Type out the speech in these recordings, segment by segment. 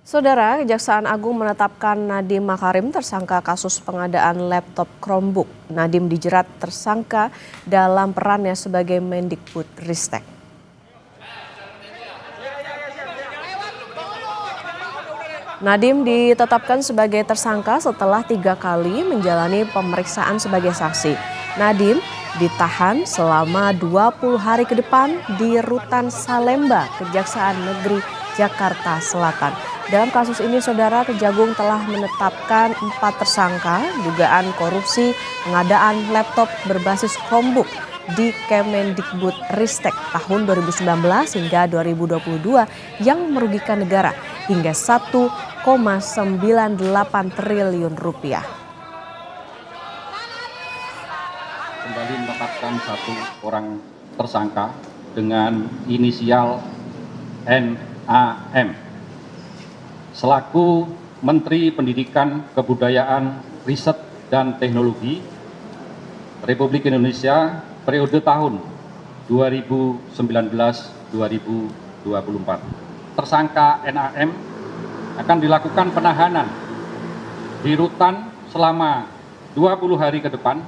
Saudara, Kejaksaan Agung menetapkan Nadiem Makarim tersangka kasus pengadaan laptop Chromebook. Nadiem dijerat tersangka dalam perannya sebagai Mendikbudristek. Nadiem ditetapkan sebagai tersangka setelah 3 kali menjalani pemeriksaan sebagai saksi. Nadiem ditahan selama 20 hari ke depan di Rutan Salemba, Kejaksaan Negeri Jakarta Selatan. Dalam kasus ini, Saudara, Kejagung telah menetapkan 4 tersangka dugaan korupsi pengadaan laptop berbasis Chromebook di Kemendikbudristek tahun 2019 hingga 2022 yang merugikan negara hingga 1,98 triliun rupiah. Kembali menetapkan 1 orang tersangka dengan inisial NAM selaku Menteri Pendidikan, Kebudayaan, Riset, dan Teknologi Republik Indonesia periode tahun 2019-2024. Tersangka NAM akan dilakukan penahanan di rutan selama 20 hari ke depan.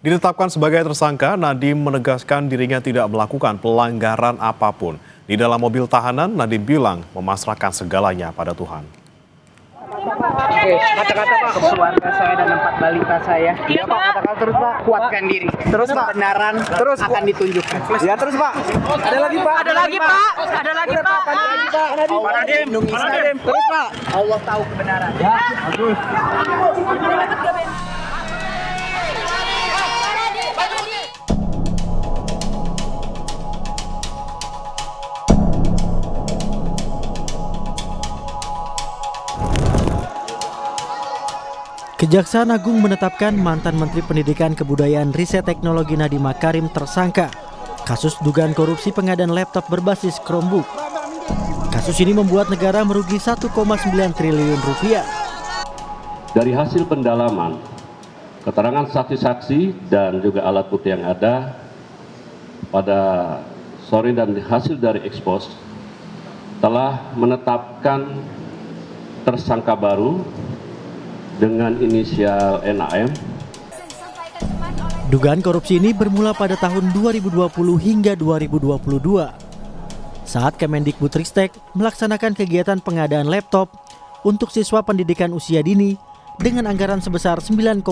Ditetapkan sebagai tersangka, Nadiem menegaskan dirinya tidak melakukan pelanggaran apapun. Di dalam mobil tahanan, Nadiem bilang memasrahkan segalanya pada Tuhan. Oke, kata-kata Pak, keluarga saya dan 4 balita saya. Iya Pak, kata-kata terus Pak, kuatkan diri. Terus Pak, kebenaran terus akan ditunjukkan. Ya terus Pak. Ada lagi Pak. Ada lagi Pak. Ada lagi Pak. Pak Nadiem. Terus Pak, Allah tahu kebenaran. Ya, bagus. Kejaksaan Agung menetapkan mantan Menteri Pendidikan Kebudayaan Riset Teknologi Nadiem Makarim tersangka kasus dugaan korupsi pengadaan laptop berbasis Chromebook. Kasus ini membuat negara merugi 1,9 triliun rupiah. Dari hasil pendalaman, keterangan saksi-saksi dan juga alat bukti yang ada pada sore dan hasil dari ekspos telah menetapkan tersangka baru dengan inisial NAM. Dugaan korupsi ini bermula pada tahun 2020 hingga 2022 saat Kemendikbudristek melaksanakan kegiatan pengadaan laptop untuk siswa pendidikan usia dini dengan anggaran sebesar 9,3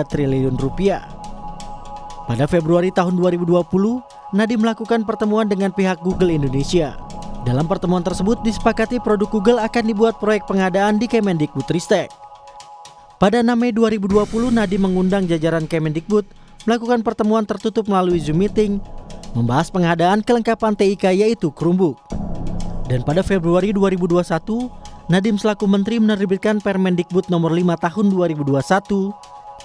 triliun rupiah. Pada Februari tahun 2020, Nadiem melakukan pertemuan dengan pihak Google Indonesia. Dalam pertemuan tersebut disepakati produk Google akan dibuat proyek pengadaan di Kemendikbudristek. Pada 6 Mei 2020, Nadiem mengundang jajaran Kemendikbud melakukan pertemuan tertutup melalui Zoom Meeting, membahas pengadaan kelengkapan TIK yaitu Chromebook. Dan pada Februari 2021, Nadiem selaku Menteri menerbitkan Permendikbud nomor 5 tahun 2021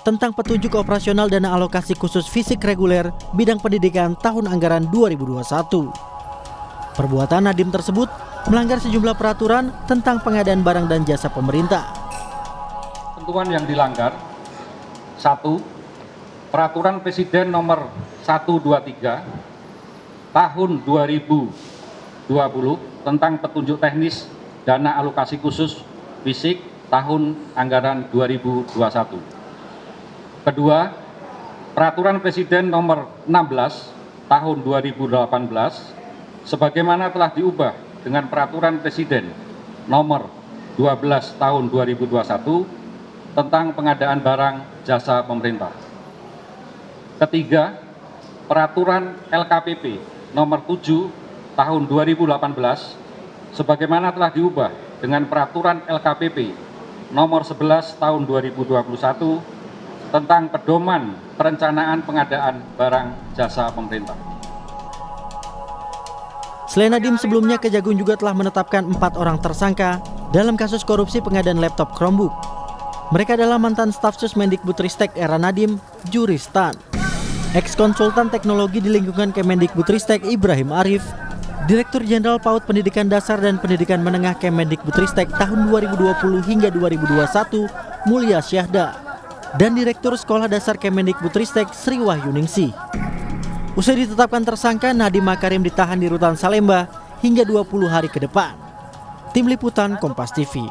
tentang petunjuk operasional dana alokasi khusus fisik reguler bidang pendidikan tahun anggaran 2021. Perbuatan Nadiem tersebut melanggar sejumlah peraturan tentang pengadaan barang dan jasa pemerintah. Ketentuan yang dilanggar: 1. Peraturan Presiden nomor 123 tahun 2020 tentang petunjuk teknis dana alokasi khusus fisik tahun anggaran 2021. Kedua, Peraturan Presiden nomor 16 tahun 2018 sebagaimana telah diubah dengan Peraturan Presiden nomor 12 tahun 2021 tentang pengadaan barang jasa pemerintah. Ketiga, Peraturan LKPP nomor 7 tahun 2018 sebagaimana telah diubah dengan Peraturan LKPP nomor 11 tahun 2021 tentang pedoman perencanaan pengadaan barang jasa pemerintah. Selain Nadiem, sebelumnya Kejagung juga telah menetapkan 4 orang tersangka dalam kasus korupsi pengadaan laptop Chromebook. Mereka adalah mantan staf sus Mendikbudristek era Nadiem, Juristan, ex-konsultan teknologi di lingkungan Kemendikbudristek Ibrahim Arif, Direktur Jenderal PAUD Pendidikan Dasar dan Pendidikan Menengah Kemendikbudristek tahun 2020 hingga 2021 Mulia Syahda, dan Direktur Sekolah Dasar Kemendikbudristek Sri Wahyuningsih. Usai ditetapkan tersangka, Nadiem Makarim ditahan di Rutan Salemba hingga 20 hari ke depan. Tim Liputan Kompas TV.